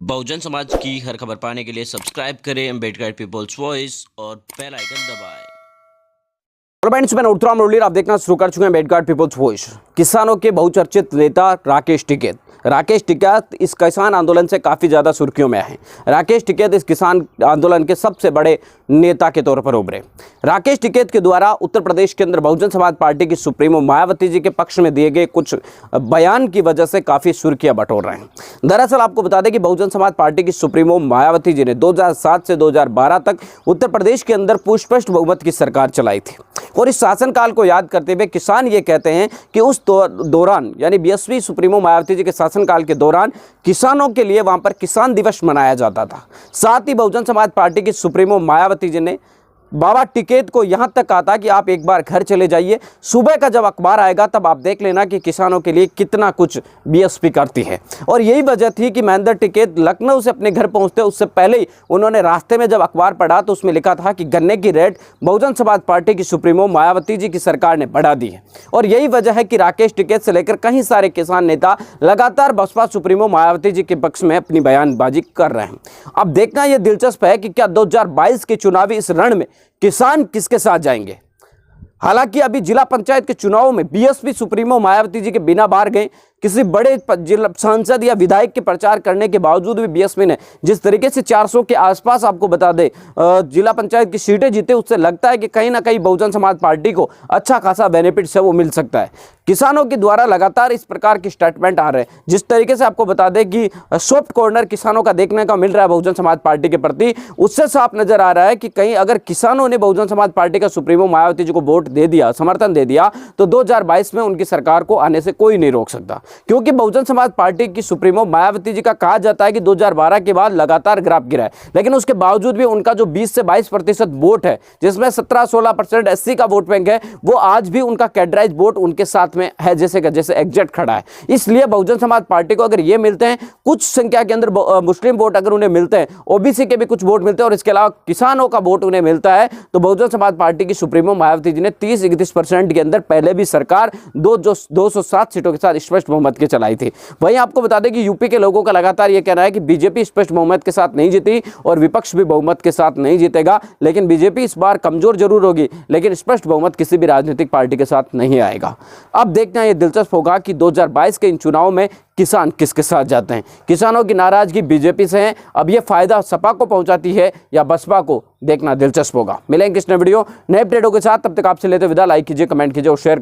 बहुजन समाज की हर खबर पाने के लिए सब्सक्राइब करें अम्बेडकर पीपल्स वॉइस और बेल आइकन दबाएं। आप देखना शुरू कर चुके हैं अम्बेडकर पीपल्स वॉइस। किसानों के बहुचर्चित नेता राकेश टिकैत इस किसान आंदोलन से काफ़ी ज़्यादा सुर्खियों में हैं। राकेश टिकैत इस किसान आंदोलन के सबसे बड़े नेता के तौर पर उभरे। राकेश टिकैत के द्वारा उत्तर प्रदेश के अंदर बहुजन समाज पार्टी की सुप्रीमो मायावती जी के पक्ष में दिए गए कुछ बयान की वजह से काफ़ी सुर्खियां बटोर रहे हैं। दरअसल आपको बता दें कि बहुजन समाज पार्टी की सुप्रीमो मायावती जी ने 2007 से 2012 तक उत्तर प्रदेश के अंदर पुष्पष्ट बहुमत की सरकार चलाई थी और इस शासनकाल को याद करते हुए किसान ये कहते हैं कि उस दौरान यानी 20वीं सुप्रीमो मायावती जी के शासनकाल के दौरान किसानों के लिए वहां पर किसान दिवस मनाया जाता था। साथ ही बहुजन समाज पार्टी की सुप्रीमो मायावती जी ने बाबा टिकैत को यहां तक कहा था कि आप एक बार घर चले जाइए, सुबह का जब अखबार आएगा तब आप देख लेना कि किसानों के लिए कितना कुछ बीएसपी करती है। और यही वजह थी कि महेंद्र टिकैत लखनऊ से अपने घर पहुंचते उससे पहले ही उन्होंने रास्ते में जब अखबार पढ़ा तो उसमें लिखा था कि गन्ने की रेट बहुजन समाज पार्टी की सुप्रीमो मायावती जी की सरकार ने बढ़ा दी है। और यही वजह है कि राकेश टिकैत से लेकर कई सारे किसान नेता लगातार बसपा सुप्रीमो मायावती जी के पक्ष में अपनी बयानबाजी कर रहे हैं। अब देखना यह दिलचस्प है कि क्या 2022 के चुनावी इस रण में किसान किसके साथ जाएंगे। हालांकि अभी जिला पंचायत के चुनावों में बीएसपी सुप्रीमो मायावती जी के बिना बाहर गए किसी बड़े जिला सांसद या विधायक के प्रचार करने के बावजूद भी बीएसपी ने जिस तरीके से 400 के आसपास आपको बता दें जिला पंचायत की सीटें जीते, उससे लगता है कि कहीं ना कहीं बहुजन समाज पार्टी को अच्छा खासा बेनिफिट से वो मिल सकता है। किसानों के द्वारा लगातार इस प्रकार के स्टेटमेंट आ रहे हैं। जिस तरीके से आपको बता दें कि सॉफ्ट कॉर्नर किसानों का देखने का मिल रहा है बहुजन समाज पार्टी के प्रति, उससे साफ नजर आ रहा है कि कहीं अगर किसानों ने बहुजन समाज पार्टी का सुप्रीमो मायावती जी को वोट दे दिया, समर्थन दे दिया, तो 2022 में उनकी सरकार को आने से कोई नहीं रोक सकता। क्योंकि बहुजन समाज पार्टी की सुप्रीमो मायावती जी का कहा जाता है कि 2012 के बाद लगातार ग्राफ गिरा है, लेकिन उसके बावजूद भी उनका जो 20 से 22% वोट है, जिसमें 17-16% एससी का वोट बैंक है, वो आज भी उनका कैडराइज वोट उनके साथ में है, जैसे एग्जैक्ट खड़ा है। इसलिए बहुजन समाज पार्टी को अगर ये मिलते हैं, कुछ संख्या के अंदर मुस्लिम वोट अगर उन्हें मिलते हैं, ओबीसी के भी कुछ वोट मिलते हैं और इसके अलावा किसानों का वोट उन्हें मिलता है, तो बहुजन समाज पार्टी की सुप्रीमो मायावती जी ने 30-31% के अंदर पहले भी सरकार 207 सीटों के साथ स्पष्ट बहुमत के चलाई थी। वहीं आपको बता दें कि यूपी के लोगों का लगातार यह कहना है कि बीजेपी स्पष्ट बहुमत के साथ नहीं जीती और विपक्ष भी बहुमत के साथ नहीं जीतेगा, लेकिन बीजेपी इस बार कमजोर जरूर होगी, लेकिन स्पष्ट बहुमत किसी भी राजनीतिक पार्टी के साथ नहीं आएगा। अब देखना यह दिलचस्प होगा कि 2022 के इन चुनाव में किसान किसके साथ जाते हैं। किसानों की नाराजगी बीजेपी से है, अब यह फायदा सपा को पहुंचाती है या बसपा को, देखना दिलचस्प होगा। मिलेंगे किस नए वीडियो नए अपडेटों के साथ, तब तक आपसे लेते विदा। लाइक कीजिए, कमेंट कीजिए और शेयर